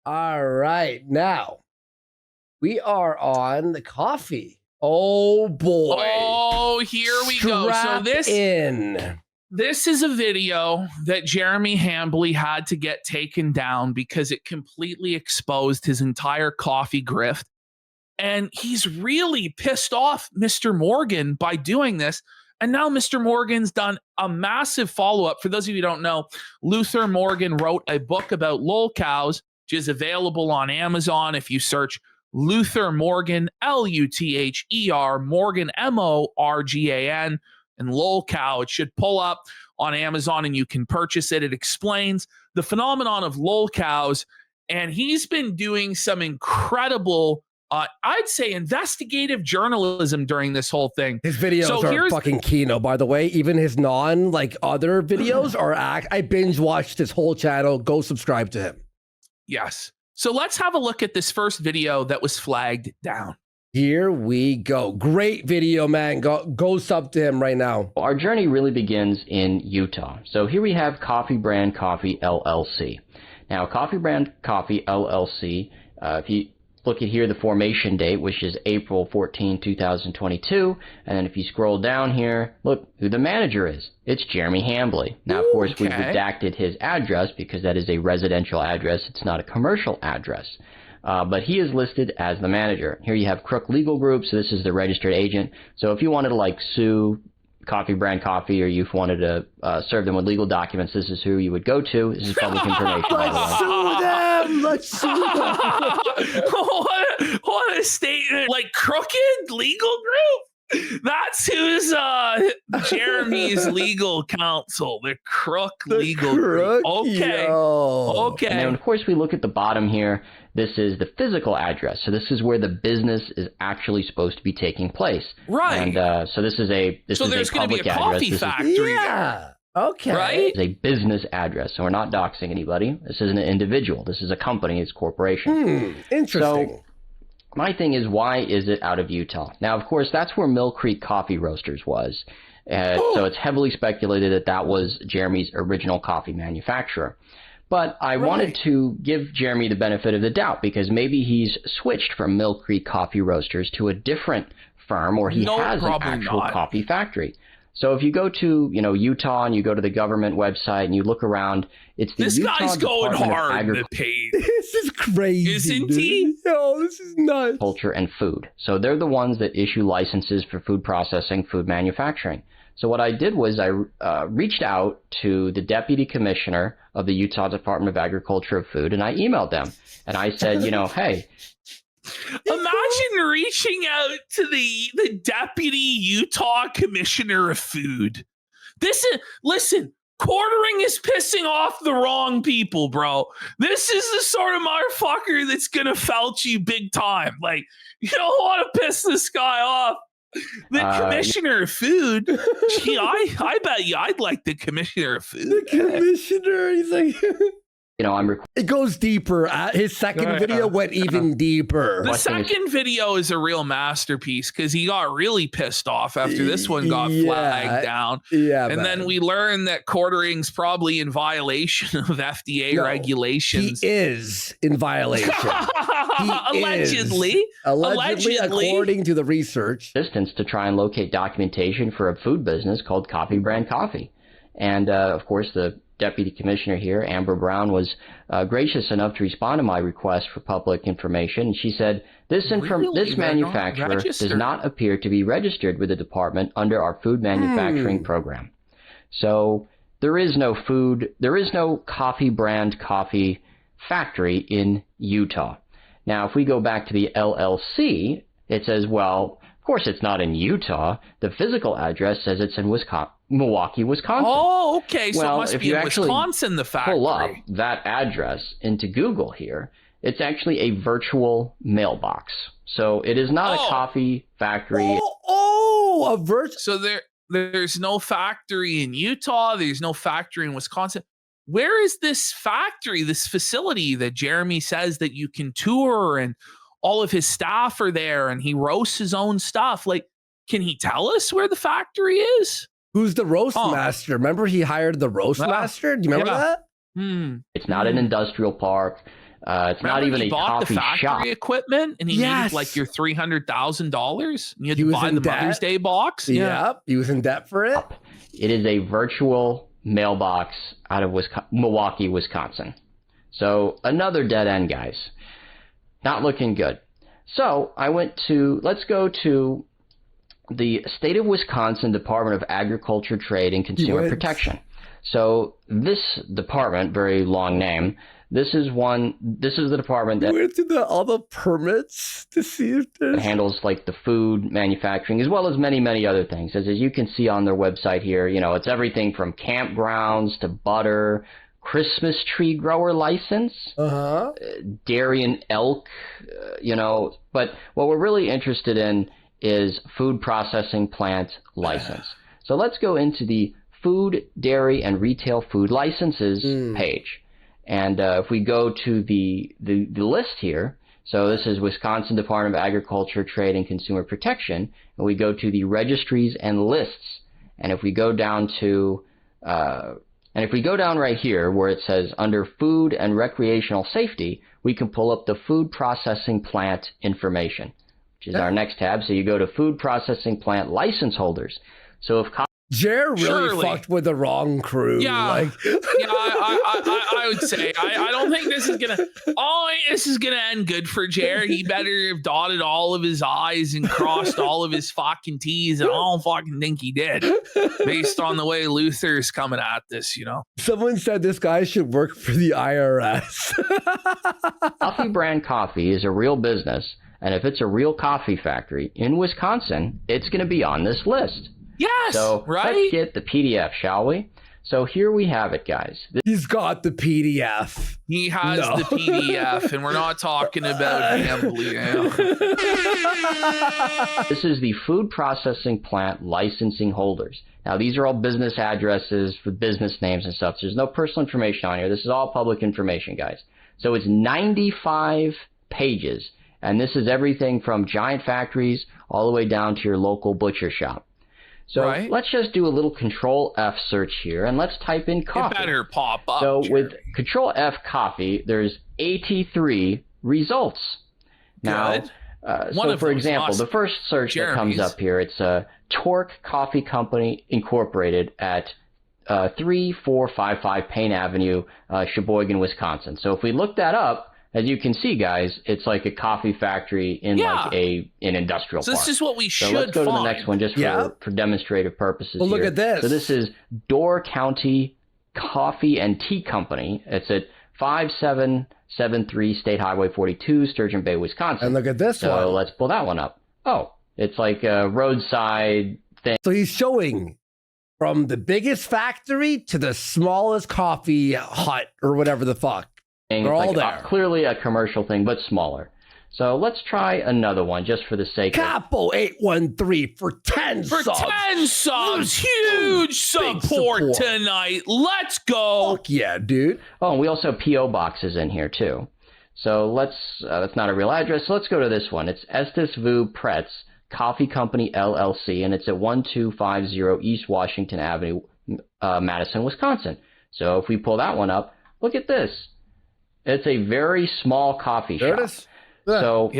All right. Now we are on the coffee. Oh boy. Oh, here we go. So this is a video that Jeremy Hambley had to get taken down because it completely exposed his entire coffee grift. And he's really pissed off Mr. Morgan by doing this. And now Mr. Morgan's done a massive follow-up. For those of you who don't know, Luther Morgan wrote a book about lolcows, which is available on Amazon if you search Luther Morgan, Luther, Morgan, Morgan, and lolcow. It should pull up on Amazon and you can purchase it. It explains the phenomenon of lolcows. And he's been doing some incredible I'd say investigative journalism during this whole thing. His videos are fucking kino, by the way. Even his other videos are I binge watched his whole channel. Go subscribe to him. Yes. So let's have a look at this first video that was flagged down. Here we go. Great video, man. Go sub to him right now. Our journey really begins in Utah. So here we have Coffee Brand Coffee LLC. Now, Coffee Brand Coffee LLC, if you look at here, the formation date, which is April 14, 2022. And then if you scroll down here, look who the manager is. It's Jeremy Hambley. Now, of course, we've redacted his address because that is a residential address. It's not a commercial address. But he is listed as the manager. Here you have Crook Legal Group. So this is the registered agent. So if you wanted to sue Coffee Brand Coffee, or you wanted to serve them with legal documents, this is who you would go to. This is public information. Let's sue them! Let's sue them! what a statement. Crooked Legal Group? That's who's Jeremy's legal counsel, the Crook Legal Group. Okay. Okay. And then, of course, we look at the bottom here. This is the physical address. So this is where the business is actually supposed to be taking place. Right. And so this is a public address. So there's going to be a coffee factory there. Okay. Right? It's a business address. So we're not doxing anybody. This isn't an individual. This is a company. It's a corporation. Interesting. So my thing is, why is it out of Utah? Now, of course, that's where Mill Creek Coffee Roasters was. So it's heavily speculated that that was Jeremy's original coffee manufacturer. But I wanted to give Jeremy the benefit of the doubt because maybe he's switched from Mill Creek Coffee Roasters to a different firm, or he has an actual coffee factory. So if you go to, Utah, and you go to the government website and you look around, it's the Utah guy's going Department hard of in the page. This is crazy. Isn't he? No, this is nuts. Agriculture and Food. So they're the ones that issue licenses for food processing, food manufacturing. So what I did was I reached out to the deputy commissioner of the Utah Department of Agriculture and Food, and I emailed them. And I said, hey. Imagine reaching out to the deputy Utah commissioner of food. Listen, quartering is pissing off the wrong people, bro. This is the sort of motherfucker that's going to felt you big time. You don't want to piss this guy off. The commissioner of food. Gee, I bet you I'd like the commissioner of food. The commissioner, he's like... It goes deeper. His second video went even deeper. The second video is a real masterpiece because he got really pissed off after this one got flagged down. Yeah, and then we learned that quartering's probably in violation of FDA regulations. He is in violation. Allegedly, according to the research. Distance to try and locate documentation for a food business called Coffee Brand Coffee. And, of course, the deputy commissioner here, Amber Brown, was gracious enough to respond to my request for public information. And she said, this manufacturer does not appear to be registered with the department under our food manufacturing program. So there is no Coffee Brand Coffee factory in Utah. Now, if we go back to the LLC, it says, well, of course it's not in Utah. The physical address says it's in Milwaukee, Wisconsin. Oh, okay. So it must be in Wisconsin, the factory. Pull up that address into Google here. It's actually a virtual mailbox. So it is not a coffee factory. So there's no factory in Utah. There's no factory in Wisconsin. Where is this factory, this facility that Jeremy says that you can tour and all of his staff are there and he roasts his own stuff? Can he tell us where the factory is? Who's the roast master? Remember he hired the roast master? Do you remember that? It's not an industrial park. It's not even he a bought coffee the factory shop. equipment and he needed like your $300,000. You had He to was buy in the debt. Mother's Day box. Yep, he was in debt for it. It is a virtual mailbox out of Milwaukee, Wisconsin. So another dead end, guys. Not looking good. So let's go to the State of Wisconsin Department of Agriculture, Trade, and Consumer Protection. So this department, very long name, this is the department that went through all the permits to see if there's... handles like the food manufacturing as well as many, many other things. As you can see on their website here, it's everything from campgrounds to butter, Christmas tree grower license, dairy and elk, but what we're really interested in is food processing plant license. So let's go into the food, dairy, and retail food licenses page. And if we go to the list here, so this is Wisconsin Department of Agriculture, Trade, and Consumer Protection, and we go to the registries and lists. And if we go down to right here where it says under food and recreational safety, we can pull up the food processing plant information, which is our next tab. So you go to food processing plant license holders. So if Jer really fucked with the wrong crew. Yeah, I would say I don't think this is gonna end good for Jer. He better have dotted all of his I's and crossed all of his fucking T's, and I don't fucking think he did, based on the way Luther's coming at this. Someone said this guy should work for the IRS. Coffee Brand Coffee is a real business, and if it's a real coffee factory in Wisconsin, it's going to be on this list. Yes, so let's get the PDF, shall we? So here we have it, guys. He's got the PDF. He has the PDF, and we're not talking about him. This is the food processing plant licensing holders. Now, these are all business addresses for business names and stuff. There's no personal information on here. This is all public information, guys. So it's 95 pages, and this is everything from giant factories all the way down to your local butcher shop. So let's just do a little Control F search here, and let's type in coffee. It better pop up. So Jeremy. with Control F coffee, there's 83 results. Now, so for example, the first search that comes up here, it's Torque Coffee Company Incorporated at 3455 Payne Avenue, Sheboygan, Wisconsin. So if we look that up, as you can see, guys, it's like a coffee factory in like an industrial park. This is what we should So let's go find. to the next one just for demonstrative purposes. Well, look at this. So this is Door County Coffee and Tea Company. It's at 5773 State Highway 42, Sturgeon Bay, Wisconsin. And look at this one. So let's pull that one up. Oh, it's like a roadside thing. So he's showing from the biggest factory to the smallest coffee hut or whatever the fuck. They're all there. Clearly a commercial thing, but smaller. So let's try another one just for the sake Capo 813 for 10 subs. For 10 subs. Huge support tonight. Let's go. Fuck yeah, dude. Oh, and we also have P.O. boxes in here, too. So that's not a real address. So let's go to this one. It's Estes Vu Pretz Coffee Company, LLC, and it's at 1250 East Washington Avenue, Madison, Wisconsin. So if we pull that one up, look at this. It's a very small coffee shop. There it is. So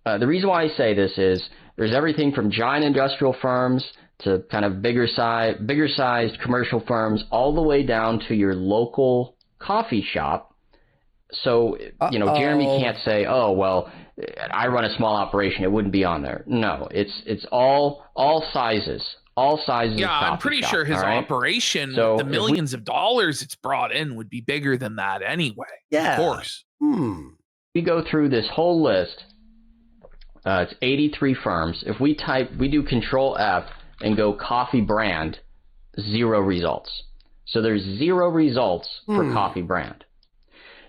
the reason why I say this is there's everything from giant industrial firms to kind of bigger sized commercial firms, all the way down to your local coffee shop. So, Jeremy can't say, oh, well, I run a small operation. It wouldn't be on there. No, it's all sizes. All sizes. Yeah, of coffee I'm pretty shop, sure his operation, with the millions of dollars it's brought in, would be bigger than that anyway. Yeah. Of course. We go through this whole list. It's 83 firms. If we do Control F and go coffee brand, 0 results. So there's 0 results for coffee brand.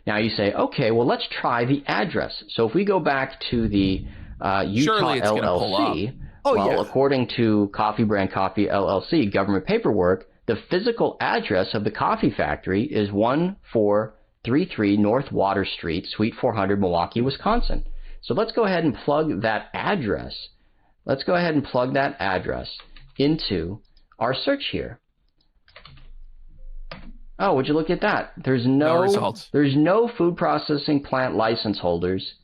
Now you say, okay, well, let's try the address. So if we go back to the Utah LLC, according to Coffee Brand Coffee LLC government paperwork, the physical address of the coffee factory is 1433 North Water Street, Suite 400, Milwaukee, Wisconsin. So let's go ahead and plug that address. Let's go ahead and plug that address into our search here. Oh, would you look at that? There's no results. There's no food processing plant license holders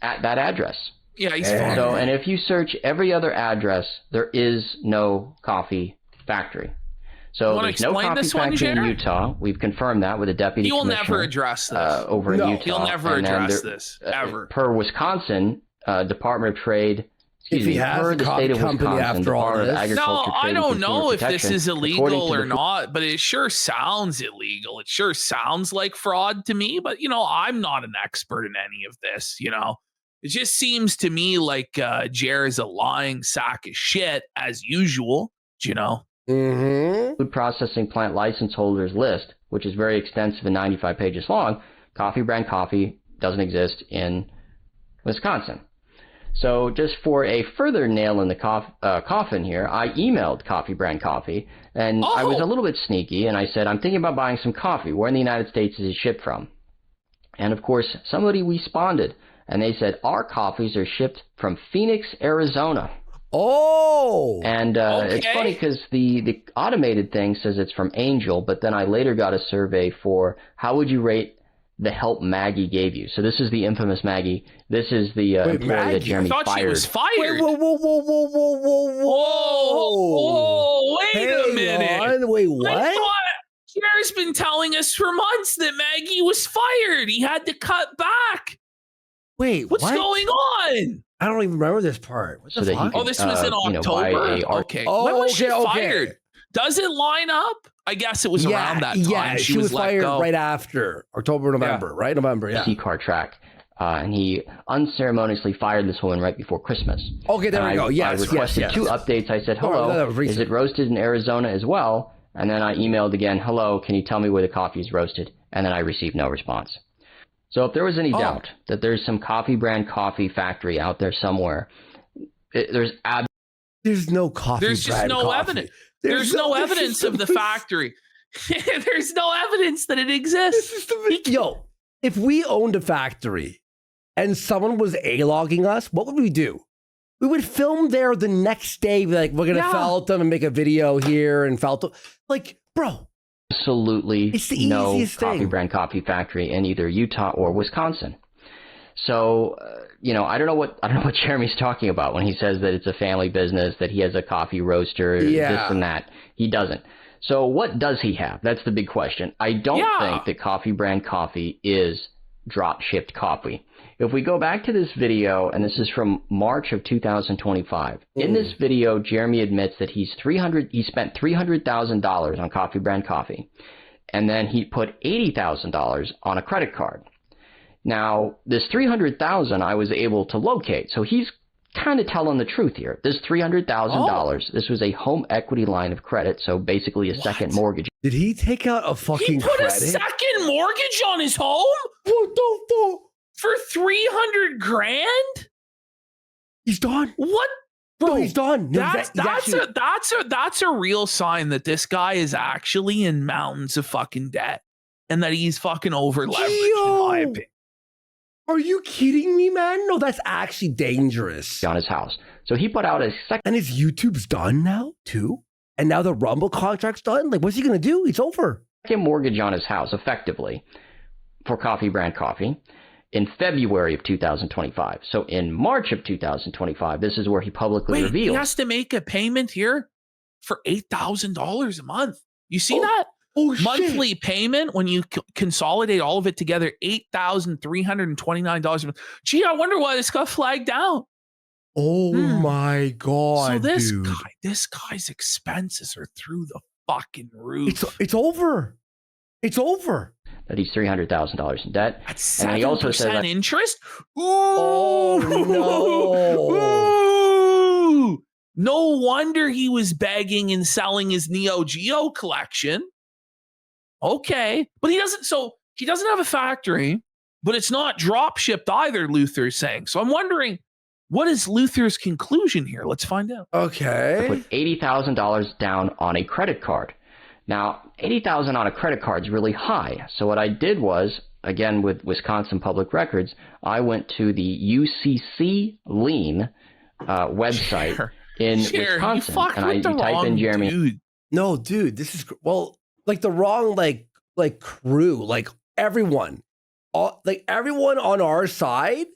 at that address. Yeah, he's fine. So, and if you search every other address, there is no coffee factory. So there's no coffee factory in Utah. We've confirmed that with a deputy commissioner. You'll never address this. Over in Utah. You'll never address this, ever. Per Wisconsin Department of Trade, if he has per a the state of Wisconsin after all Department of this. Agriculture, No, Trade, I and don't Consumer know if this Protection, is illegal or not, but it sure sounds illegal. It sure sounds like fraud to me, but, I'm not an expert in any of this, It just seems to me like Jer is a lying sack of shit, as usual, Mm-hmm. Food processing plant license holders list, which is very extensive and 95 pages long. Coffee brand coffee doesn't exist in Wisconsin. So just for a further nail in the coffin here, I emailed Coffee Brand Coffee, and I was a little bit sneaky, and I said, I'm thinking about buying some coffee. Where in the United States is it shipped from? And of course, somebody responded, and they said, our coffees are shipped from Phoenix, Arizona. Oh! And it's funny because the automated thing says it's from Angel, but then I later got a survey for how would you rate the help Maggie gave you. So this is the infamous Maggie. This is the employee that Jeremy fired. I thought she was fired. Whoa. Wait a minute. Wait, what? I thought Jer's been telling us for months that Maggie was fired. He had to cut back. Wait, what's going on? I don't even remember this part. What the fuck? This was in October. Okay. When was she fired? Does it line up? I guess it was around that time. Yeah, she was fired right after October, November, right? November, yeah. C-car track. And he unceremoniously fired this woman right before Christmas. Okay, there we go. Yes, I requested 2 updates. I said, hello, is it roasted in Arizona as well? And then I emailed again, hello, can you tell me where the coffee is roasted? And then I received no response. So if there was any doubt that there's some coffee brand coffee factory out there somewhere, there's no coffee. There's just no evidence. There's no evidence of the factory. There's no evidence that it exists. Yo, if we owned a factory and someone was A-logging us, what would we do? We would film there the next day, be like, we're going to felt them and make a video here and felt them. Like, bro. Absolutely no coffee thing. Brand coffee factory in either Utah or Wisconsin. So, I don't know what Jeremy's talking about when he says that it's a family business, that he has a coffee roaster, this and that. He doesn't. So what does he have? That's the big question. I don't think that Coffee Brand Coffee is drop-shipped coffee. If we go back to this video, and this is from March of 2025, in this video, Jeremy admits that he spent $300,000 on Coffee Brand Coffee, and then he put $80,000 on a credit card. Now, this $300,000 I was able to locate, so he's kind of telling the truth here. This $300,000, this was a home equity line of credit, so basically a second mortgage. Did he take out a fucking credit? He put a second mortgage on his home? What the fuck? For $300,000? He's done. What? Bro, he's done. No, that's a real sign that this guy is actually in mountains of fucking debt and that he's fucking over leveraged, in my opinion. Are you kidding me, man? No, that's actually dangerous. On his house. So he put out a second. And his YouTube's done now, too? And now the Rumble contract's done? Like, what's he going to do? It's over. Second mortgage on his house, effectively, for Coffee Brand Coffee in February of 2025. So in March of 2025, this is where he publicly revealed. He has to make a payment here for $8,000 a month. You see that? Monthly payment when you consolidate all of it together, $8,329 a month. Gee, I wonder why this got flagged down. Oh my God. So this guy's expenses are through the fucking roof. It's over. It's over. That he's $300,000 in debt. That's 7% and he also says that interest? Ooh. Oh, no. Ooh. No wonder he was begging and selling his Neo Geo collection. Okay. But he doesn't have a factory, but it's not drop shipped either, Luther's saying. So I'm wondering, what is Luther's conclusion here? Let's find out. Okay. Put $80,000 down on a credit card. Now, $80,000 on a credit card is really high. So what I did was, again, with Wisconsin Public Records, I went to the UCC Lien website in Wisconsin, and I typed in Jeremy. Dude. No, dude, this is like the wrong like crew, like everyone on our side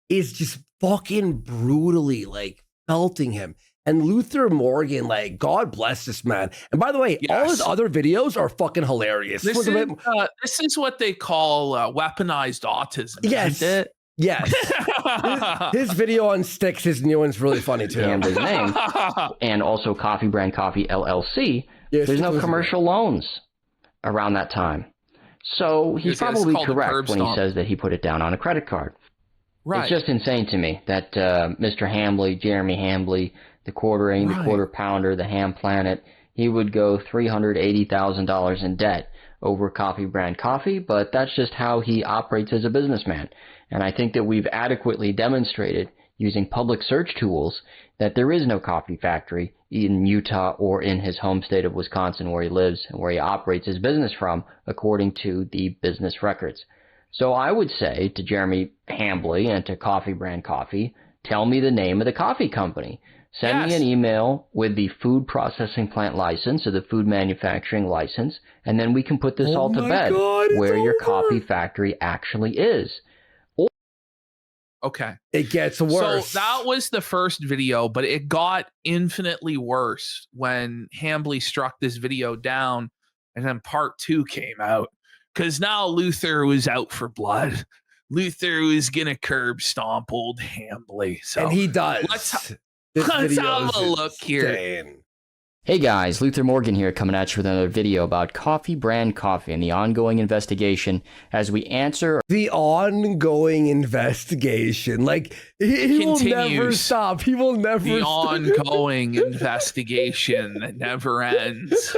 is just fucking brutally like felting him. And Luther Morgan, like, God bless this man. And by the way, all his other videos are fucking hilarious. This is what they call weaponized autism. Yes. Isn't it? Yes. his video on Sticks, his new one's really funny too. And his name. And also Coffee Brand Coffee LLC. Yes, there's no commercial loans around that time. So he's probably correct when he says that he put it down on a credit card. Right. It's just insane to me that Mr. Hambly, Jeremy Hambly, the quartering, the quarter pounder, the ham planet, he would go $380,000 in debt over Coffee Brand Coffee, but that's just how he operates as a businessman. And I think that we've adequately demonstrated using public search tools that there is no coffee factory in Utah or in his home state of Wisconsin where he lives and where he operates his business from, according to the business records. So I would say to Jeremy Hambly and to Coffee Brand Coffee, tell me the name of the coffee company. Send me an email with the food processing plant license or the food manufacturing license, and then we can put this all to bed where your coffee factory actually is. Okay. It gets worse. So that was the first video, but it got infinitely worse when Hambly struck this video down, and then part 2 came out. Because now Luther was out for blood. Luther was going to curb stomp old Hambly. So and he does. Let's have a look here. Hey guys, Luther Morgan here coming at you with another video about Coffee Brand Coffee and the ongoing investigation as we answer the ongoing investigation. Like he will never stop. He will never the ongoing investigation that never ends.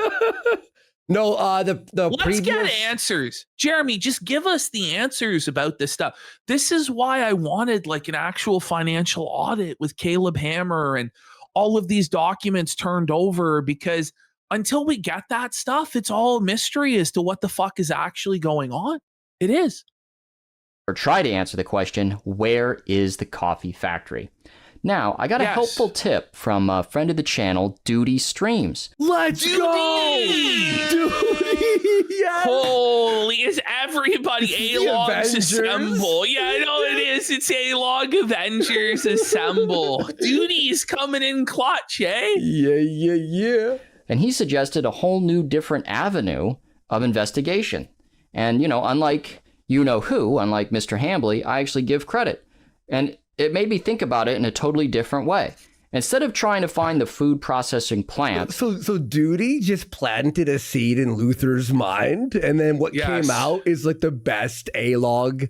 No, Let's get answers. Jeremy, just give us the answers about this stuff. This is why I wanted like an actual financial audit with Caleb Hammer and all of these documents turned over, because until we get that stuff, it's all a mystery as to what the fuck is actually going on. It is. Or try to answer the question, where is the coffee factory? Now, I got a helpful tip from a friend of the channel, Duty Streams. Let's go! Duty! Yes! Holy, is everybody A-Logs Assemble? Yeah, I know it is. It's A-Log Avengers Assemble. Duty's coming in clutch, eh? Yeah. And he suggested a whole new different avenue of investigation. And, you know, unlike unlike Mr. Hambly, I actually give credit. And it made me think about it in a totally different way. Instead of trying to find the food processing plant. So Duty just planted a seed in Luther's mind, and then what came out is like the best A-log,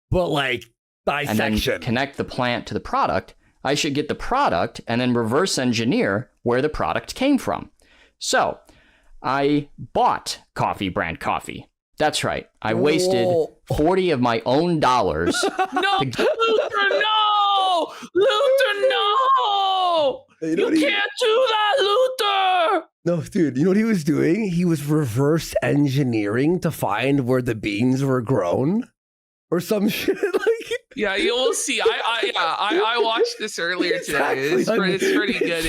but like dissection. And then connect the plant to the product. I should get the product and then reverse engineer where the product came from. So I bought Coffee Brand Coffee. That's right. I wasted 40 of my own dollars. No, Luther, no! Luther, no! You can't do that, Luther! No, dude, you know what he was doing? He was reverse engineering to find where the beans were grown or some shit. Yeah, you will see. I watched this earlier today. It's pretty good.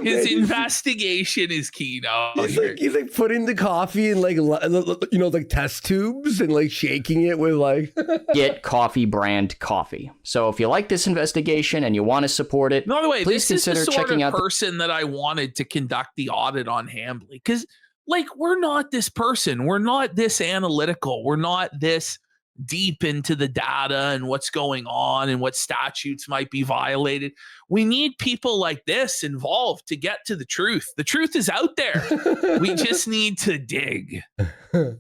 His investigation is key now. He's like putting the coffee in like test tubes and like shaking it with like get Coffee Brand Coffee. So if you like this investigation and you want to support it, by the way, please consider checking out the person that I wanted to conduct the audit on Hambly, because like we're not this person. We're not this analytical. We're not this deep into the data and what's going on and what statutes might be violated. We need people like this involved to get to the truth. The truth is out there. We just need to dig. The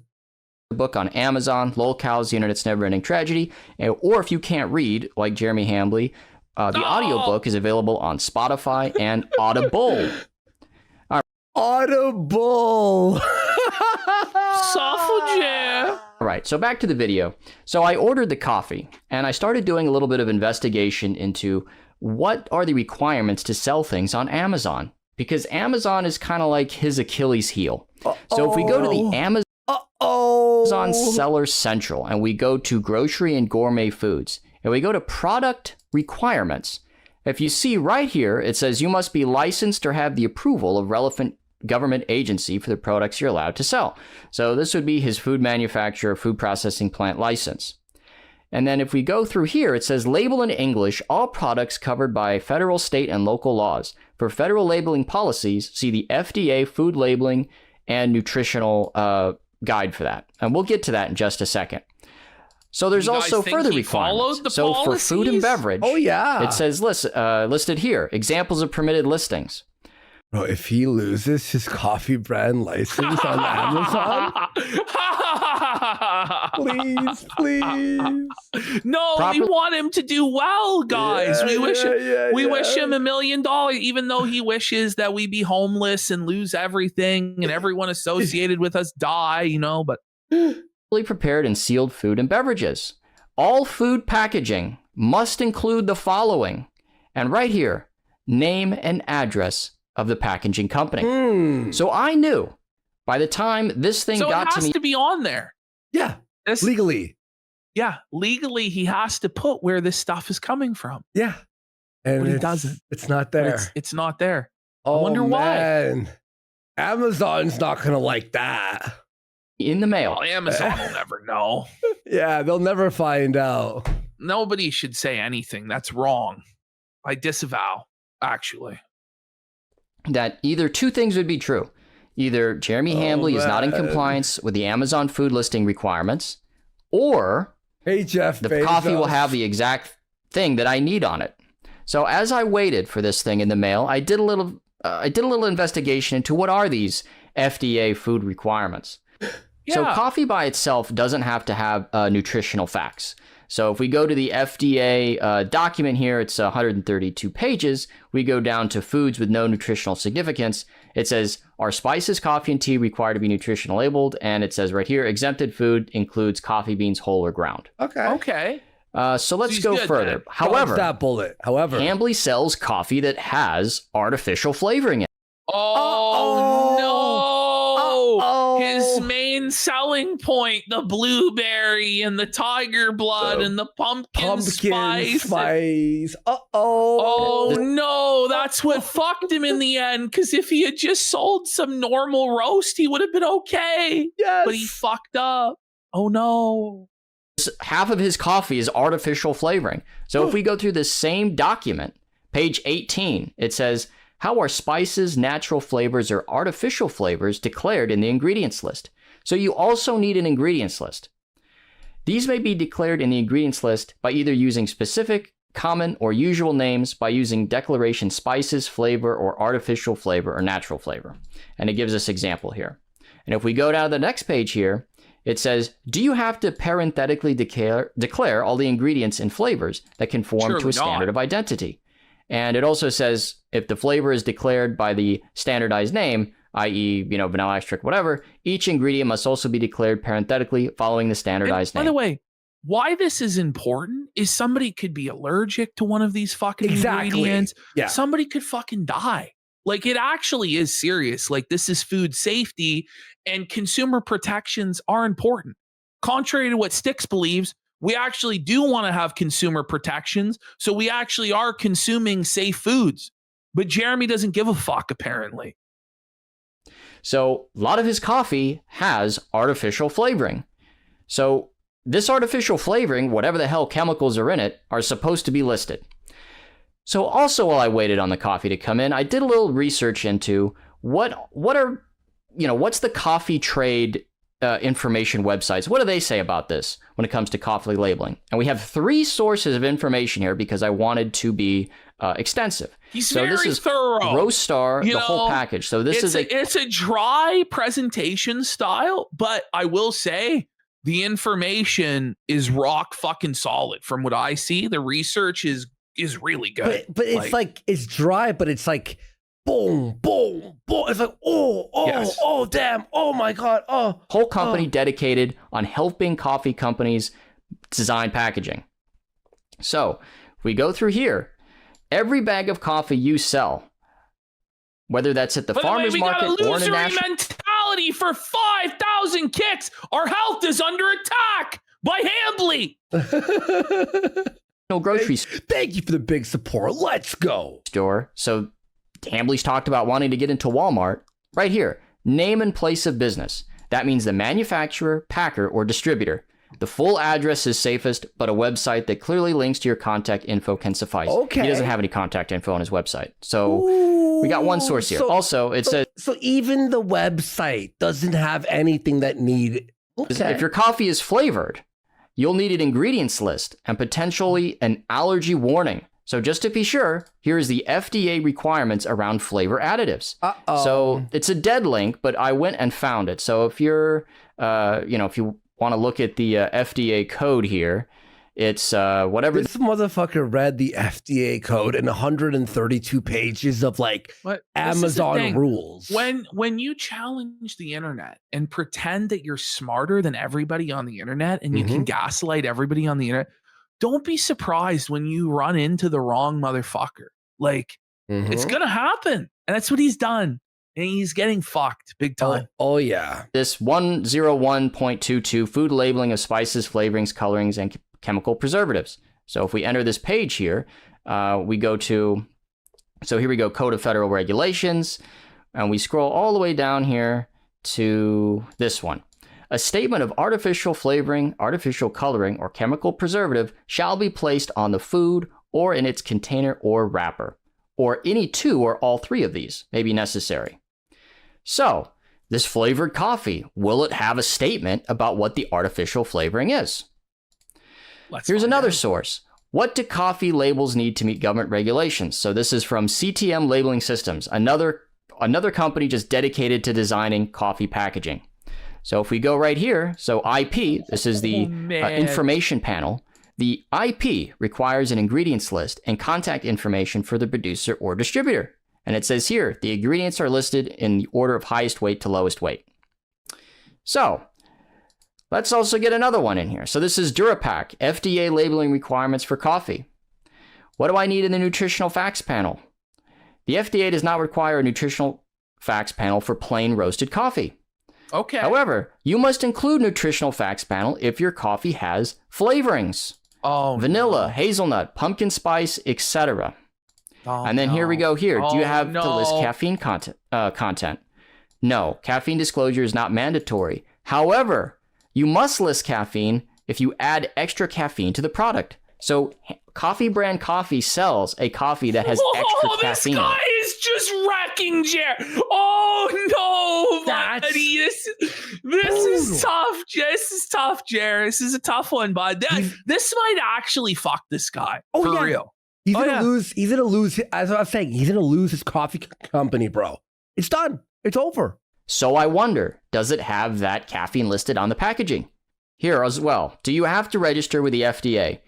book on Amazon, Lol Cows, The Internet's Never-Ending Tragedy, or if you can't read, like Jeremy Hambly, the audiobook is available on Spotify and Audible. Audible! Software. All right, so back to the video. So I ordered the coffee, and I started doing a little bit of investigation into what are the requirements to sell things on Amazon, because Amazon is kind of like his Achilles heel. So if we go to the Amazon Seller Central, and we go to grocery and gourmet foods, and we go to product requirements, if you see right here, it says you must be licensed or have the approval of relevant government agency for the products you're allowed to sell. So this would be his food manufacturer, food processing plant license. And then if we go through here, it says label in English all products covered by federal, state, and local laws. For federal labeling policies, see the FDA food labeling and nutritional guide for that. And we'll get to that in just a second. So there's also further requirements. So for food and beverage, it says listed here, examples of permitted listings. Bro, if he loses his coffee brand license on Amazon, please. No, we want him to do well, guys. We wish him $1 million, even though he wishes that we be homeless and lose everything and everyone associated with us die, but. Fully prepared and sealed food and beverages. All food packaging must include the following. And right here, name and address of the packaging company. So I knew by the time this thing got to me. So it has to be on there. Yeah, legally. Yeah, legally he has to put where this stuff is coming from. Yeah. And but he doesn't. It's not there. It's not there. Oh, I wonder why. Amazon's not going to like that. In the mail. Well, Amazon will never know. Yeah, they'll never find out. Nobody should say anything. That's wrong. I disavow, actually. That either two things would be true. Either Jeremy Hambly is not in compliance with the Amazon food listing requirements, or Jeff the coffee will have the exact thing that I need on it. So as I waited for this thing in the mail, I did a little investigation into what are these FDA food requirements. Yeah. So coffee by itself doesn't have to have nutritional facts. So if we go to the FDA document here, it's 132 pages. We go down to foods with no nutritional significance. It says, are spices, coffee, and tea required to be nutritional labeled? And it says right here, exempted food includes coffee beans, whole or ground. Okay. So let's go further. Then. However, that bullet. Hambly sells coffee that has artificial flavoring in it. Oh no! His main selling point, the blueberry and the tiger blood and the pumpkin spice. Oh no, that's what fucked him in the end. Because if he had just sold some normal roast, he would have been okay. Yes. But he fucked up. Oh no. Half of his coffee is artificial flavoring. So if we go through this same document, page 18, it says, how are spices, natural flavors, or artificial flavors declared in the ingredients list? So you also need an ingredients list. These may be declared in the ingredients list by either using specific, common, or usual names, by using declaration spices, flavor, or artificial flavor, or natural flavor. And it gives us example here. And if we go down to the next page here, it says, do you have to parenthetically declare all the ingredients and flavors that conform to a standard of identity? And it also says if the flavor is declared by the standardized name, i.e., vanilla extract, whatever, each ingredient must also be declared parenthetically following the standardized name. By the way, why this is important is somebody could be allergic to one of these fucking ingredients. Yeah. Somebody could fucking die. Like, it actually is serious. Like, this is food safety, and consumer protections are important. Contrary to what Styx believes, we actually do want to have consumer protections, so we actually are consuming safe foods. But Jeremy doesn't give a fuck, apparently. So a lot of his coffee has artificial flavoring. So this artificial flavoring, whatever the hell chemicals are in it, are supposed to be listed. So also while I waited on the coffee to come in, I did a little research into what's the coffee trade information websites. What do they say about this when it comes to coffee labeling? And we have 3 sources of information here because I wanted to be extensive. He's very thorough. Roast Star, the whole package. So it's a dry presentation style, but I will say the information is rock fucking solid. From what I see, the research is really good. But it's like it's dry, but it's like boom, boom, boom. It's like, yes. Oh, damn. Oh, my God. Oh. Whole company dedicated on helping coffee companies design packaging. So we go through here. Every bag of coffee you sell, whether that's at the farmer's market or in a national mentality for 5,000 kicks. Our health is under attack by Hambly. No grocery Thank you for the big support. Let's go. Store. So Hambly's talked about wanting to get into Walmart. right here, name and place of business. That means the manufacturer, packer, or distributor. The full address is safest, but a website that clearly links to your contact info can suffice. Okay. He doesn't have any contact info on his website. So we got one source here. Also, it says... So even the website doesn't have anything that need... Okay. If your coffee is flavored, you'll need an ingredients list and potentially an allergy warning. So just to be sure, here's the FDA requirements around flavor additives. So it's a dead link, but I went and found it. So if you're, if you want to look at the FDA code here, it's whatever. This motherfucker read the FDA code in 132 pages of like Amazon rules. When you challenge the internet and pretend that you're smarter than everybody on the internet and you can gaslight everybody on the internet, don't be surprised when you run into the wrong motherfucker. Like, it's going to happen. And that's what he's done. And he's getting fucked big time. Oh yeah. This 101.22 food labeling of spices, flavorings, colorings, and chemical preservatives. So if we enter this page here, we go to, so here we go, Code of Federal Regulations. And we scroll all the way down here to this one. A statement of artificial flavoring, artificial coloring, or chemical preservative shall be placed on the food or in its container or wrapper, or any two or all three of these may be necessary. So, this flavored coffee, will it have a statement about what the artificial flavoring is? Here's another source. What do coffee labels need to meet government regulations? So this is from CTM Labeling Systems, another company just dedicated to designing coffee packaging. So if we go right here, so IP, this is the information panel. The IP requires an ingredients list and contact information for the producer or distributor. And it says here, the ingredients are listed in the order of highest weight to lowest weight. So let's also get another one in here. So this is Durapack, FDA labeling requirements for coffee. What do I need in the nutritional facts panel? The FDA does not require a nutritional facts panel for plain roasted coffee. Okay. However, you must include nutritional facts panel if your coffee has flavorings. Vanilla, hazelnut, pumpkin spice, etc. And then here we go here. Do you have to list caffeine content? No, caffeine disclosure is not mandatory. However, you must list caffeine if you add extra caffeine to the product. So Coffee Brand Coffee sells a coffee that has extra caffeine. This guy is just wrecking Jer. Oh no, buddy. This is tough. This is tough, Jer. This is a tough one, bud. This might actually fuck this guy. For real. He's gonna lose. He's gonna lose. As I was saying, he's gonna lose his coffee company, bro. It's done. It's over. So I wonder, does it have that caffeine listed on the packaging? Here as well. Do you have to register with the FDA?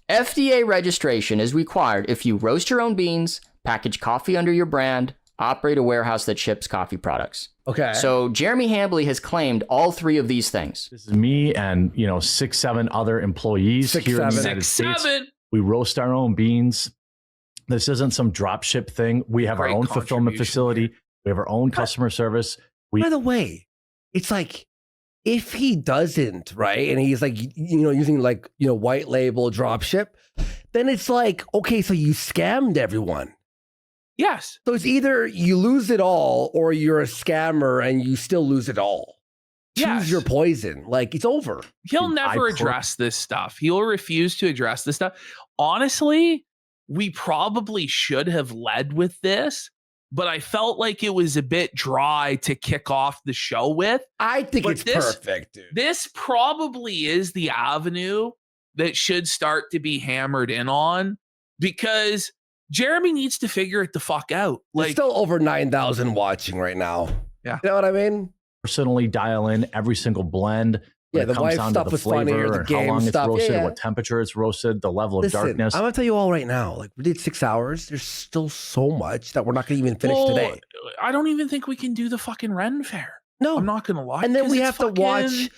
FDA registration is required if you roast your own beans, package coffee under your brand, operate a warehouse that ships coffee products. Okay. So Jeremy Hambley has claimed all three of these things. This is me and 6-7 other employees here in the United States. We roast our own beans. This isn't some drop ship thing. We have our own fulfillment facility. We have our own customer service. By the way, it's like, if he doesn't, right, and he's like, using like, white label drop ship, then it's like, okay, so you scammed everyone. Yes. So it's either you lose it all or you're a scammer and you still lose it all. Choose your poison. Like, it's over. He'll never address this stuff. He'll refuse to address this stuff. Honestly, we probably should have led with this, but I felt like it was a bit dry to kick off the show with. I think it's perfect, dude. This probably is the avenue that should start to be hammered in on, because Jeremy needs to figure it the fuck out. There's still over 9,000 watching right now. Yeah. You know what I mean? Personally dial in every single blend. Yeah, the white stuff was funnier, the game how long stuff. It's roasted, what temperature it's roasted, the level of darkness. I'm going to tell you all right now, like, we did 6 hours. There's still so much that we're not going to even finish today. I don't even think we can do the fucking Ren Fair. No. I'm not going to lie. And then we have to watch,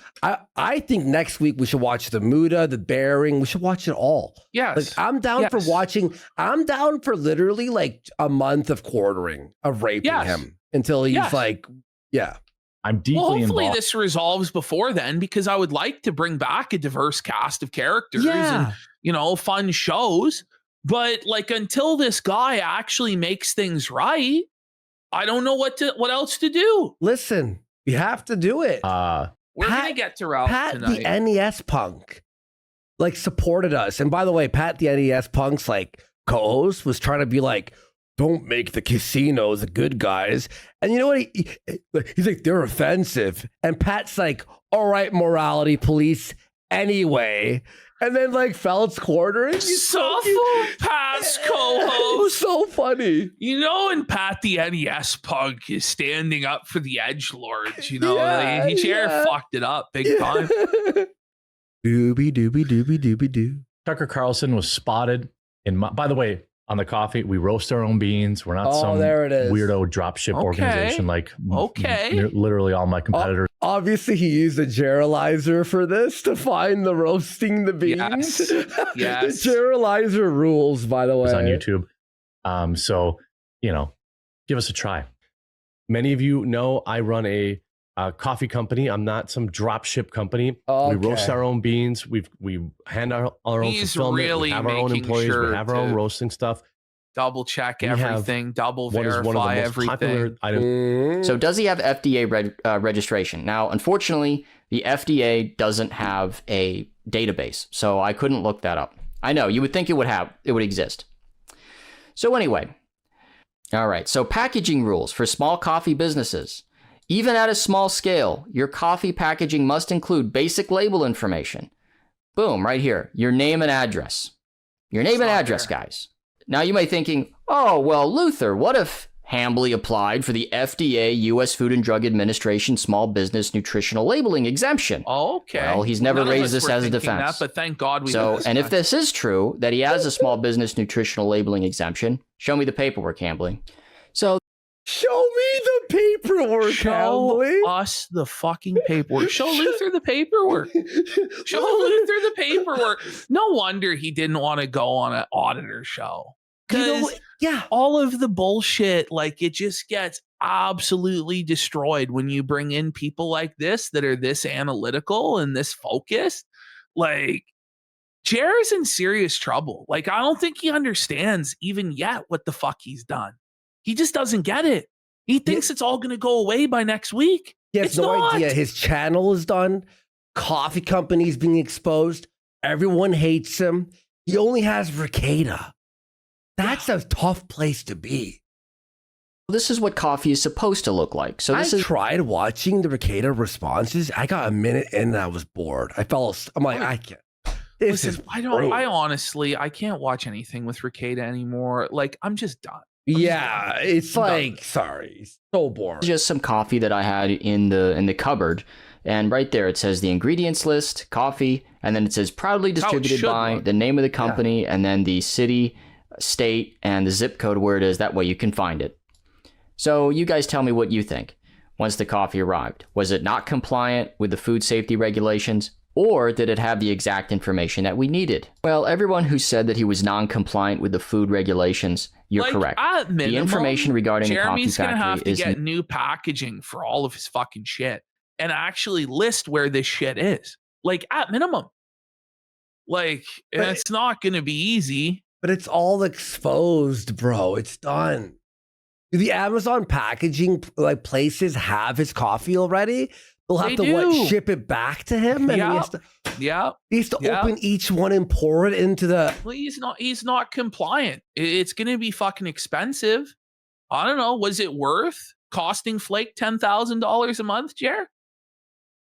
I think next week we should watch the Muda, the Bearing. We should watch it all. Yes. Like, I'm down for literally like a month of quartering, of raping him until he's like, I'm deeply hopefully involved. This resolves before then, because I would like to bring back a diverse cast of characters and, fun shows. But like, until this guy actually makes things right, I don't know what else to do. Listen, you have to do it. We're going to get to Ralph tonight. Pat, the NES punk, like, supported us. And by the way, Pat, the NES punk's, like, co-host was trying to be like, don't make the casinos the good guys. And you know what? He's like, they're offensive. And Pat's like, all right, morality police, anyway. And then, like, Felt's cornering. Suffer Pat's co-host. It was so funny. You know, and Pat the NES punk is standing up for the edgelords. You know, he fucked it up big time. Doobie doobie doobie doobie doo. Tucker Carlson was spotted in. By the way, on the coffee, we roast our own beans. We're not some weirdo dropship organization like literally all my competitors. Obviously, he used a Geralizer for this to find the roasting the beans. Yes. The Geralizer rules, by the way. It's on YouTube. So, you know, give us a try. Many of you know I run a coffee company. I'm not some dropship company. We roast our own beans. We hand our own fulfillment. Really we have our own employees. We have our own roasting stuff. Double check everything. Double verify everything. So does he have FDA registration? Now, unfortunately, the FDA doesn't have a database, so I couldn't look that up. I know you would think it would exist. So anyway, all right. So packaging rules for small coffee businesses. Even at a small scale, your coffee packaging must include basic label information. Boom, right here. Your name and address. Your name and address, guys. Now you might be thinking, oh, well, Luther, what if Hambly applied for the FDA, U.S. Food and Drug Administration Small Business Nutritional Labeling exemption? Okay. Well, he's never raised this as a defense. But thank God we and if this is true, that he has a Small Business Nutritional Labeling exemption, show me the paperwork, Hambly. So, show me the paperwork, Show us the fucking paperwork. Show Luther the paperwork. Show Luther the paperwork. No wonder he didn't want to go on an auditor show. Because all of the bullshit, like, it just gets absolutely destroyed when you bring in people like this that are this analytical and this focused. Like, Jer's in serious trouble. Like, I don't think he understands even yet what the fuck he's done. He just doesn't get it. He thinks it's all going to go away by next week. He has no idea. His channel is done. Coffee companies being exposed. Everyone hates him. He only has Ricada. That's a tough place to be. This is what coffee is supposed to look like. So I tried watching the Ricada responses. I got a minute in and I was bored. I'm like, I can't. I honestly can't watch anything with Ricada anymore. Like, I'm just done. It's like, sorry, so boring. Just some coffee that I had in the cupboard, and right there it says the ingredients list, coffee, and then it says proudly distributed by, the name of the company, and then the city, state, and the zip code where it is. That way you can find it. So you guys tell me what you think. Once the coffee arrived, was it not compliant with the food safety regulations? Or did it have the exact information that we needed? Well, everyone who said that he was non-compliant with the food regulations, you're correct. At minimum, the information regarding Jeremy's the coffee factory gonna have to get new packaging for all of his fucking shit and actually list where this shit is. Like, at minimum. Like, and it's not gonna be easy. But it's all exposed, bro. It's done. Do the Amazon packaging places have his coffee already? They'll have to ship it back to him, and he has to open each one and pour it into the. Well, he's not compliant. It's going to be fucking expensive. I don't know. Was it worth costing Flake $10,000 a month, Jer?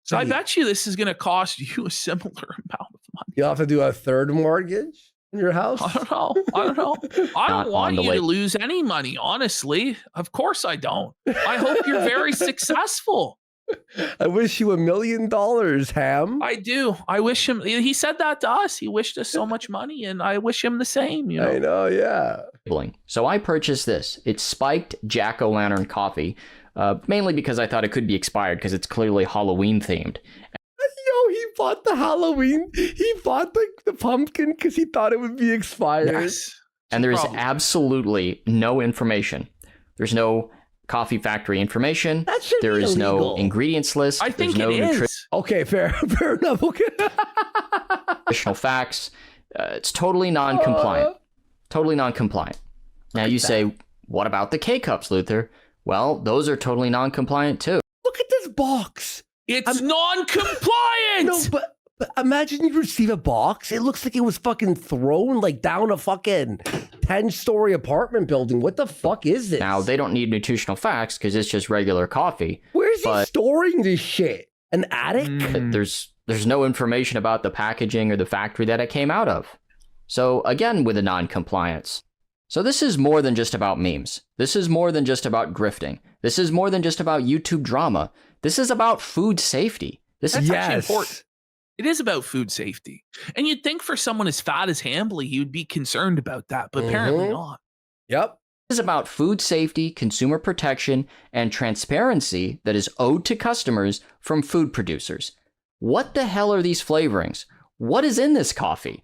So I bet you this is going to cost you a similar amount of money. You'll have to do a third mortgage in your house. I don't know. I don't want you to lose any money. Honestly, of course I don't. I hope you're very successful. I wish you $1 million, Ham. I do. I wish him. He said that to us. He wished us so much money, and I wish him the same. You know? I know, yeah. So I purchased this. It's spiked jack-o'-lantern coffee, mainly because I thought it could be expired because it's clearly Halloween themed. Yo, he bought the Halloween. He bought the pumpkin because he thought it would be expired. Yes. And there's absolutely no information. There's no coffee factory information. There is no ingredients list. I think it is. Okay, fair enough. Okay. Nutritional facts. It's totally non-compliant. Totally non-compliant. Now you say, what about the K-cups, Luther? Well, those are totally non-compliant too. Look at this box. It's non-compliant. No, but imagine you receive a box. It looks like it was fucking thrown like down a fucking 10-story apartment building. What the fuck is this? Now, they don't need nutritional facts because it's just regular coffee. Where's he storing this shit? An attic? There's no information about the packaging or the factory that it came out of. So again, with the non-compliance. So this is more than just about memes. This is more than just about grifting. This is more than just about YouTube drama. This is about food safety. That's actually important. It is about food safety. And you'd think for someone as fat as Hambly, you'd be concerned about that, but apparently not. Yep. This is about food safety, consumer protection, and transparency that is owed to customers from food producers. What the hell are these flavorings? What is in this coffee?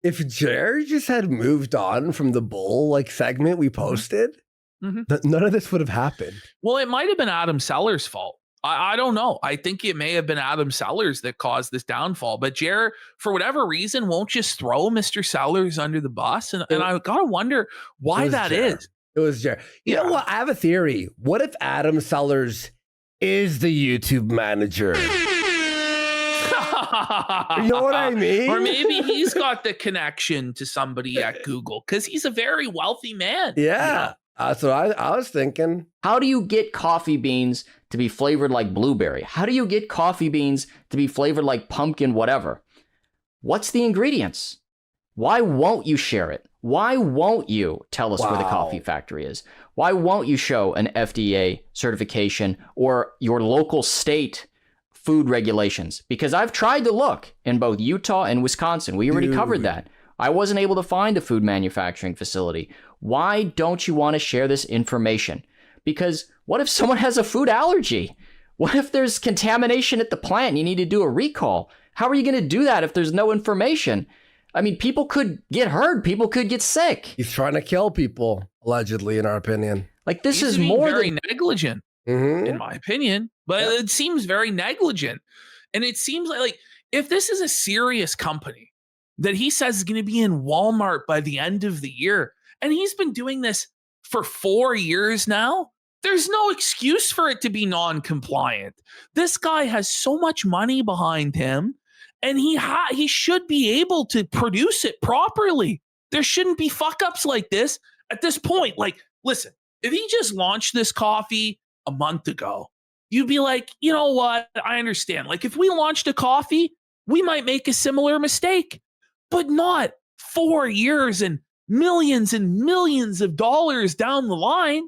If Jerry just had moved on from the bull segment we posted, none of this would have happened. Well, it might have been Adam Sellers' fault. I don't know. I think it may have been Adam Sellers that caused this downfall. But Jer, for whatever reason, won't just throw Mr. Sellers under the bus. And I gotta wonder why that is. It was Jer. You know what? I have a theory. What if Adam Sellers is the YouTube manager? You know what I mean? Or maybe he's got the connection to somebody at Google because he's a very wealthy man. Yeah. That's what I was thinking. How do you get coffee beans to be flavored like blueberry? How do you get coffee beans to be flavored like pumpkin whatever? What's the ingredients? Why won't you share it? Why won't you tell us where the coffee factory is? Why won't you show an FDA certification or your local state food regulations? Because I've tried to look in both Utah and Wisconsin. We already covered that. I wasn't able to find a food manufacturing facility. Why don't you want to share this information? Because what if someone has a food allergy? What if there's contamination at the plant and you need to do a recall? How are you going to do that if there's no information? I mean, people could get hurt. People could get sick. He's trying to kill people, allegedly, in our opinion. Like, this is more than negligent, in my opinion. But it seems very negligent. And it seems like if this is a serious company that he says is going to be in Walmart by the end of the year, and he's been doing this for 4 years now, there's no excuse for it to be non-compliant. This guy has so much money behind him, and he should be able to produce it properly. There shouldn't be fuck-ups like this at this point. Like, listen, if he just launched this coffee a month ago, you'd be like, you know what? I understand. Like, if we launched a coffee, we might make a similar mistake, but not 4 years and millions of dollars down the line.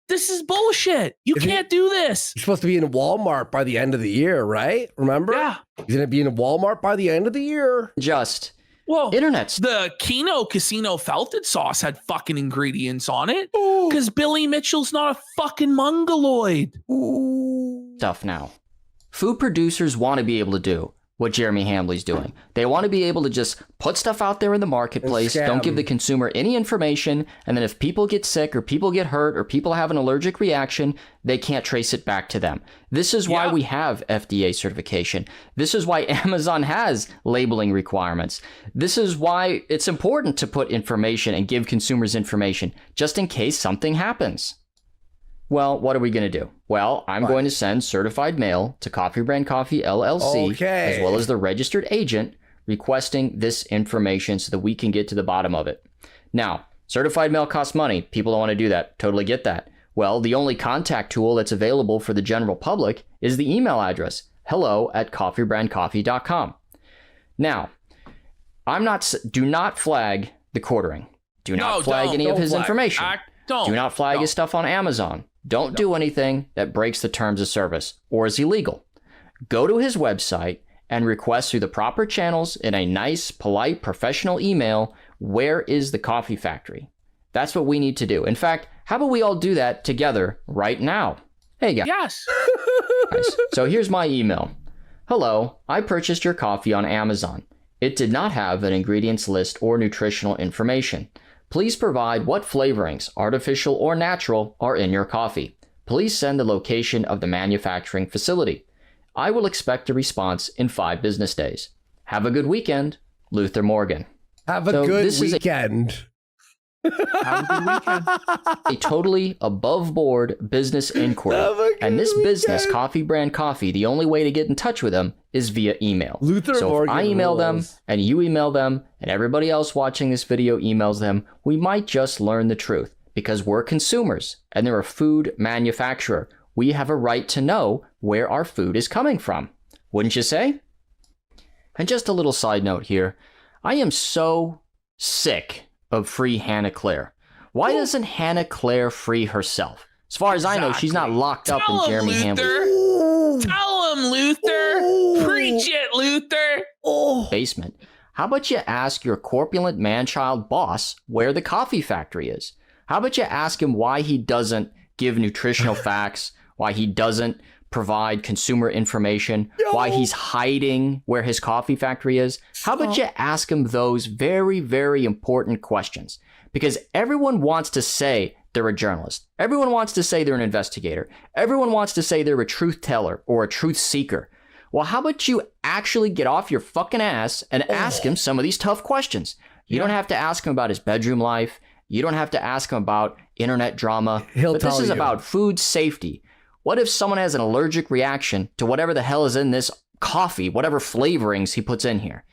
This is bullshit. You can't do this. He's supposed to be in Walmart by the end of the year, right? Remember? Yeah. He's going to be in Walmart by the end of the year. Internet's. The Kino Casino Felted sauce had fucking ingredients on it because Billy Mitchell's not a fucking mongoloid. Stuff now. Food producers want to be able to do what Jeremy Hambly's doing. They want to be able to just put stuff out there in the marketplace, don't give the consumer any information, and then if people get sick or people get hurt or people have an allergic reaction, they can't trace it back to them. This is why we have FDA certification. This is why Amazon has labeling requirements. This is why it's important to put information and give consumers information just in case something happens. Well, what are we going to do? Well, I'm going to send certified mail to Coffee Brand Coffee LLC, as well as the registered agent, requesting this information so that we can get to the bottom of it. Now, certified mail costs money. People don't want to do that. Totally get that. Well, the only contact tool that's available for the general public is the email address, hello@coffeebrandcoffee.com. Now, do not flag the quartering. Do not flag any of his information. Do not flag his stuff on Amazon. Don't do anything that breaks the terms of service or is illegal. Go to his website and request through the proper channels in a nice, polite, professional email, where is the coffee factory? That's what we need to do. In fact, how about we all do that together right now? Hey, guys. Yes. Nice. So here's my email. Hello, I purchased your coffee on Amazon. It did not have an ingredients list or nutritional information. Please provide what flavorings, artificial or natural, are in your coffee. Please send the location of the manufacturing facility. I will expect a response in 5 business days. Have a good weekend, Luther Morgan. Have a good weekend. Have a good weekend. A totally above board business inquiry. And this business, Coffee Brand Coffee, the only way to get in touch with them is via email. So if I email them and you email them and everybody else watching this video emails them, we might just learn the truth because we're consumers and they're a food manufacturer. We have a right to know where our food is coming from. Wouldn't you say? And just a little side note here. I am so sick of free Hannah Claire. Why doesn't Hannah Claire free herself? As far as I know, she's not locked up in Jeremy Hambley's. Tell him, Luther. Preach it, Luther. Basement. How about you ask your corpulent man-child boss where the coffee factory is? How about you ask him why he doesn't give nutritional facts, why he doesn't provide consumer information, why he's hiding where his coffee factory is? How about you ask him those very, very important questions? Because everyone wants to say they're a journalist. Everyone wants to say they're an investigator. Everyone wants to say they're a truth teller or a truth seeker. Well, how about you actually get off your fucking ass and ask him some of these tough questions? You don't have to ask him about his bedroom life. You don't have to ask him about internet drama. But this is about food safety. What if someone has an allergic reaction to whatever the hell is in this coffee, whatever flavorings he puts in here?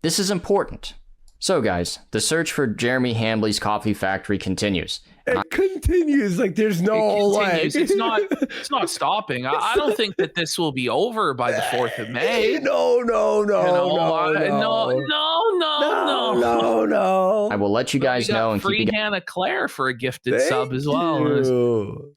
This is important. So guys, the search for Jeremy Hambley's coffee factory continues. It continues like there's no way. It's not stopping. I don't think that this will be over by the 4th of May. No. I will let you guys know and free keep Hannah Claire for a gifted sub as well.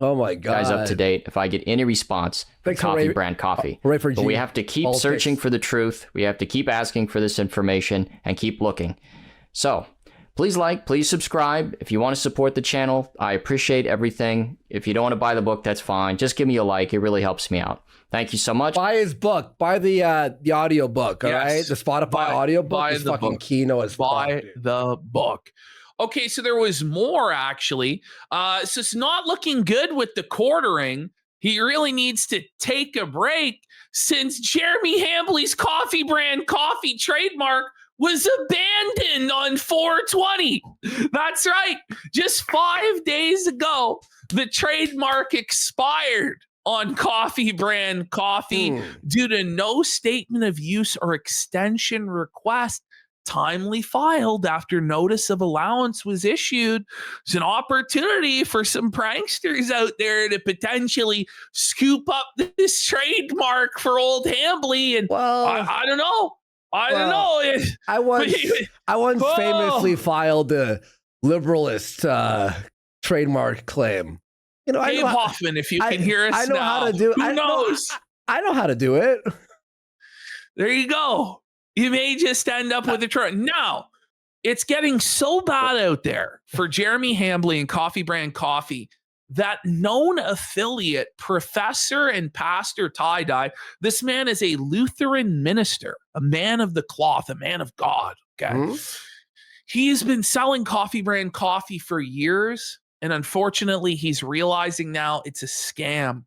Oh my God. Guys up to date if I get any response from Coffee Brand Coffee. But we have to keep searching for the truth. We have to keep asking for this information and keep looking. So please like, please subscribe. If you want to support the channel, I appreciate everything. If you don't want to buy the book, that's fine. Just give me a like. It really helps me out. Thank you so much. Buy his book. Buy the audio book. All right, the Spotify audio book is fucking keynote as fuck. Buy the book. Okay, so there was more actually. So it's not looking good with the quartering. He really needs to take a break since Jeremy Hambley's Coffee Brand Coffee trademark was abandoned on 4/20. That's right. Just 5 days ago, the trademark expired on Coffee Brand Coffee due to no statement of use or extension request timely filed after notice of allowance was issued. It's an opportunity for some pranksters out there to potentially scoop up this trademark for old Hambley. And I don't know. I don't know. I once famously filed a liberalist trademark claim. You know, Gabe Hoffman, if you can hear us I know now, how to do. Who knows? I know how to do it. There you go. You may just end up with a truck. Now, it's getting so bad out there for Jeremy Hambley and Coffee Brand Coffee that known affiliate, Professor and Pastor Tie-Dye, this man is a Lutheran minister, a man of the cloth, a man of God. Okay. He's been selling Coffee Brand Coffee for years, and unfortunately, he's realizing now it's a scam.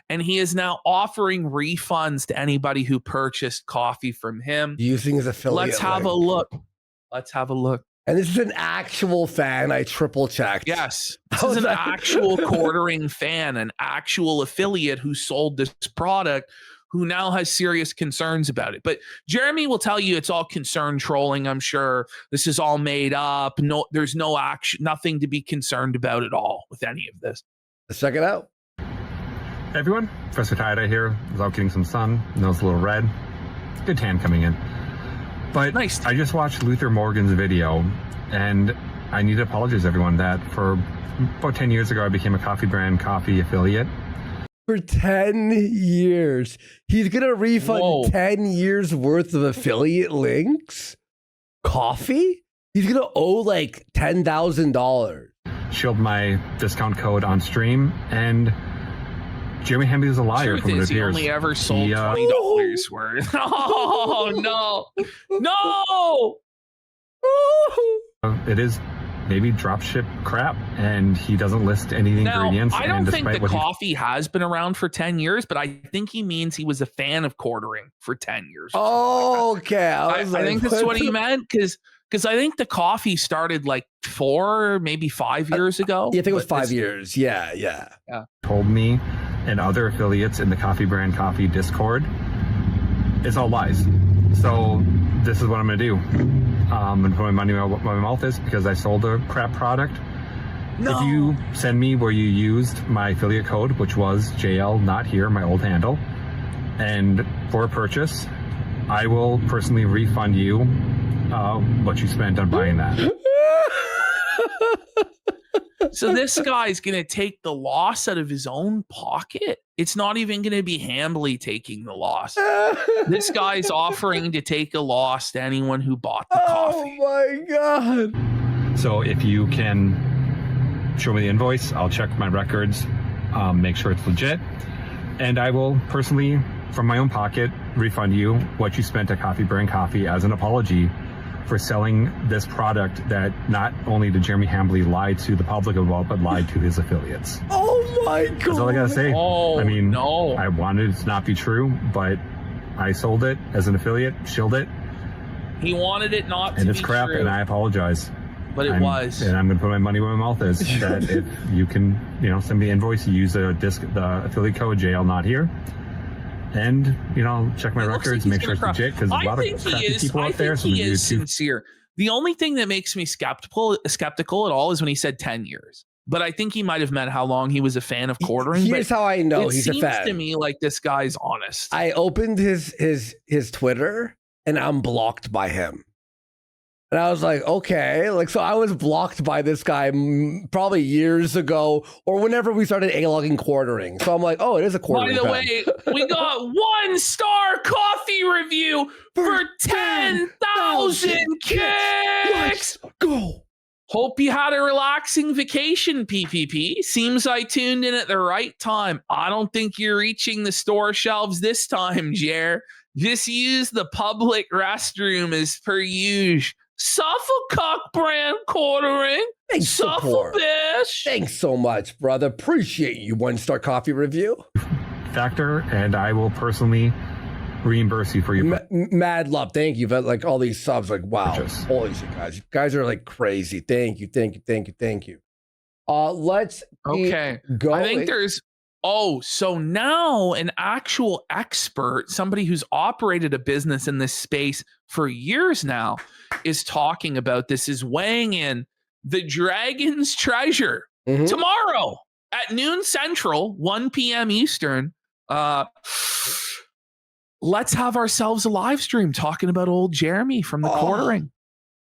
And he is now offering refunds to anybody who purchased coffee from him. Using his affiliate. Let's have a look. And this is an actual fan. I triple checked. Yes. This is an actual quartering fan, an actual affiliate who sold this product, who now has serious concerns about it. But Jeremy will tell you it's all concern trolling, I'm sure. This is all made up. No, there's no action, nothing to be concerned about at all with any of this. Let's check it out. Hey everyone, Professor Tie-Dye here. I was out getting some sun, nose a little red. Good tan coming in. But nice. I just watched Luther Morgan's video, and I need to apologize everyone that for about 10 years ago I became a Coffee Brand Coffee affiliate. For 10 years. He's going to refund 10 years worth of affiliate links? Coffee? He's going to owe like $10,000. Showed my discount code on stream, and Jeremy Hambley is a liar from what it appears. He only ever sold $20 worth. Oh, no. It is maybe dropship crap, and he doesn't list any ingredients. I don't think the coffee has been around for 10 years, but I think he means he was a fan of quartering for 10 years. Oh, okay. I think that's what he meant, because Because I think the coffee started like 4, maybe 5 years ago. Yeah, I think it was 5 years. Yeah. Told me and other affiliates in the Coffee Brand Coffee Discord, it's all lies. So this is what I'm going to do. I'm going to put my money where my mouth is because I sold a crap product. No. If you send me where you used my affiliate code, which was JL not here, my old handle, and for a purchase, I will personally refund you what you spent on buying that. So this guy's going to take the loss out of his own pocket. It's not even going to be Hambly taking the loss. This guy's offering to take a loss to anyone who bought the coffee. Oh my God. So if you can show me the invoice, I'll check my records, make sure it's legit, and I will personally, from my own pocket, refund you what you spent at Coffee Brand Coffee as an apology for selling this product that not only did Jeremy Hambly lie to the public about, but lied to his affiliates. Oh my God. That's all I gotta say. Oh, I mean, no. I wanted it to not be true, but I sold it as an affiliate, shilled it. He wanted it not to be true. And it's crap, and I apologize. But it was. And I'm gonna put my money where my mouth is. That if you can, send me an invoice, you use the affiliate code JL not here. And, check my records, make sure it's legit, because there's a lot of crappy people out there. So he is sincere. The only thing that makes me skeptical at all is when he said 10 years. But I think he might have meant how long he was a fan of quartering. Here's how I know he's a fan. It seems to me like this guy's honest. I opened his Twitter, and I'm blocked by him. And I was like, okay, so I was blocked by this guy probably years ago or whenever we started A-logging quartering. So I'm like, oh, it is a quartering. By the way, we got 1-star coffee review for 10,000 kicks. Let's go. Hope you had a relaxing vacation, PPP. Seems I tuned in at the right time. I don't think you're reaching the store shelves this time, Jer. Just use the public restroom as per usual. Suffolk brand quartering. Thanks, Suffolk bish. Thanks so much, brother. Appreciate you. 1-star coffee review. Factor, and I will personally reimburse you for your mad love. Thank you. But all these subs, wow. Purchase. Holy shit, guys. You guys are crazy. Thank you. Let's go. I think there's so now an actual expert, somebody who's operated a business in this space for years now, is talking about this, is weighing in. The Dragon's Treasure tomorrow at noon Central, 1 p.m. Eastern. Let's have ourselves a live stream talking about old Jeremy from the quartering.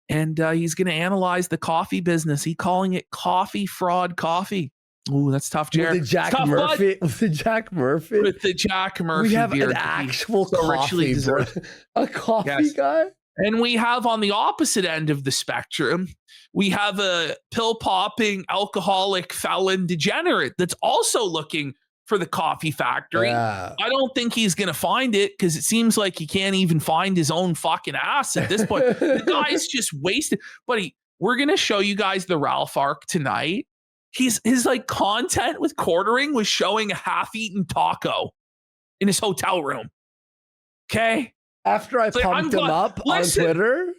And he's going to analyze the coffee business. He's calling it coffee fraud coffee. Ooh, that's tough, Jared. With the Jack Murphy. With the Jack Murphy. We have beard. An actual coffee, a coffee guy. And we have on the opposite end of the spectrum, we have a pill-popping alcoholic felon degenerate that's also looking for the coffee factory. Yeah. I don't think he's going to find it because it seems like he can't even find his own fucking ass at this point. The guy's just wasted. Buddy, we're going to show you guys the Ralph arc tonight. His content with quartering was showing a half-eaten taco in his hotel room. Okay? After I pumped him up on Twitter?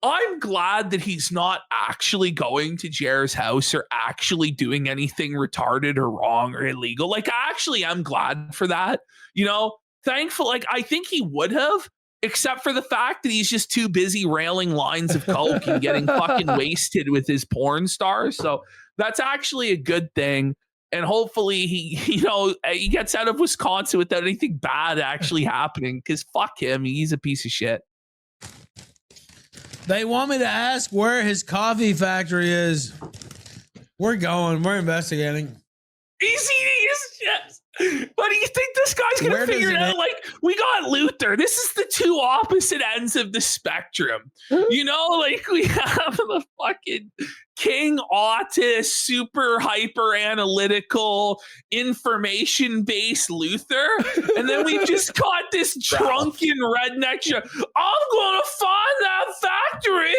I'm glad that he's not actually going to Jer's house or actually doing anything retarded or wrong or illegal. I'm glad for that. Thankful. I think he would have, except for the fact that he's just too busy railing lines of coke and getting fucking wasted with his porn stars. So that's actually a good thing. And hopefully he gets out of Wisconsin without anything bad actually happening, because fuck him. He's a piece of shit. They want me to ask where his coffee factory is. We're investigating. He's eating his chest. But do you think this guy's going to figure it out? We got Luther. This is the two opposite ends of the spectrum. We have the fucking king autist, super hyper analytical, information-based Luther. And then we just got this drunken redneck show. I'm going to find that factory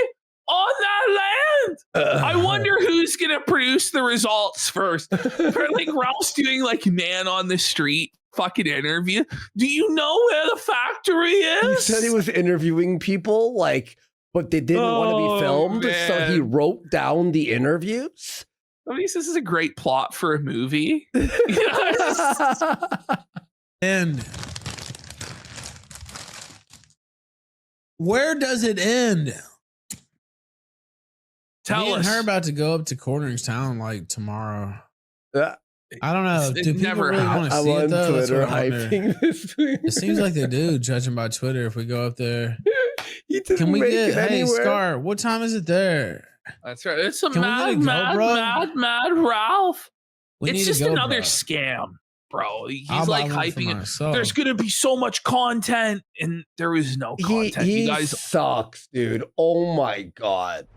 on that land. I wonder who's going to produce the results first. Ralph's doing man on the street fucking interview. Do you know where the factory is? He said he was interviewing people but they didn't want to be filmed, so he wrote down the interviews. I mean, this is a great plot for a movie. And where does it end? Tell us. Her about to go up to Cornerstown like tomorrow. I don't know. Do people never really want to I'm see it on though? Twitter hyping this thing. It seems like they do, judging by Twitter. If we go up there, can we get? Hey, Scar, what time is it there? That's right. It's a mad Ralph. It's just another scam, bro. He's like hyping it. There's gonna be so much content, and there is no content. He you guys sucks, dude. Oh my god.